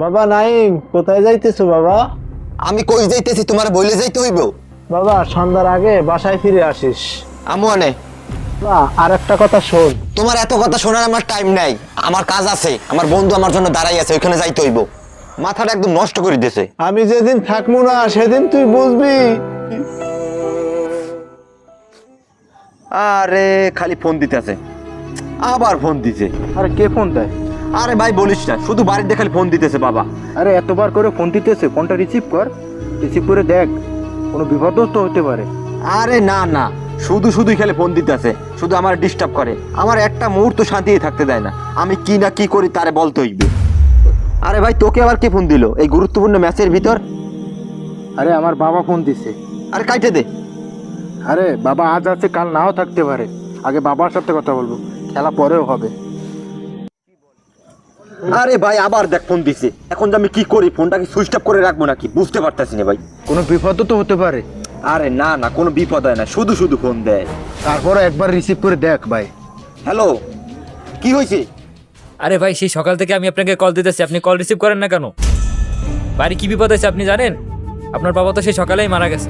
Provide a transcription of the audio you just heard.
বাবা নাইম, কোথায় যাইতেছো বাবা? আমি কই যাইতেছি তোমার বইলে যাইতে হইব। বাবা সন্ধ্যার আগে বাসায় ফিরে আসিস। আমু আনে বা আর একটা কথা শোন। তোমার এত কথা শোনার আমার টাইম নাই, আমার কাজ আছে, আমার বন্ধু আমার জন্য দাঁড়াই আছে, ওইখানে যাইতে হইব। মাথাটা একদম নষ্ট করে দিয়েছে। আমি যেদিন থাকবো না সেদিন তুই বুঝবি। আরে খালি ফোন দিতে আছে, আবার ফোন দিছে। আরে কে ফোন দেয়? আরে ভাই বলিস না, শুধু বাড়িতে খালি ফোন দিতেছে বাবা। আরে এতবার করে ফোন দিতেছে, ফোনটা রিসিভ কর, রিসিভ করে দেখ, কোনো বিপদও তো হতে পারে। আরে না না, শুধু শুধুই খালি ফোন দিতে আছে, শুধু আমার ডিস্টার্ব করে, আমার একটা মুহূর্ত শান্তিতে থাকতে দেয় না। আমি কি না কি করি তারে বলতে হইবে। আরে ভাই তোকে আবার কে ফোন দিল এই গুরুত্বপূর্ণ ম্যাচের ভিতর? আরে আমার বাবা ফোন দিছে। আরে কাইটে দে। আরে বাবা আজ আছে কাল নাও থাকতে পারে, আগে বাবার সাথে কথা বলবো, খেলা পরেও হবে। আরে ভাই আবার দেখ ফোন দিছে, এখন যে আমি কি করি, ফোনটাকে সুইচ অফ করে রাখবো নাকি বুঝতে পারতাছি না ভাই। কোনো বিপদও তো হতে পারে। আরে না না, কোনো বিপদ হয় না, শুধু শুধু ফোন দেয়। তারপরে একবার রিসিভ করে দেখ ভাই। হ্যালো, কি হয়েছে? আরে ভাই সেই সকাল থেকে আমি আপনাকে কল দিতেছি, আপনি কল রিসিভ করেন না কেন? বাড়ি কি বিপদ হয়েছে আপনি জানেন? আপনার বাবা তো সেই সকালেই মারা গেছে।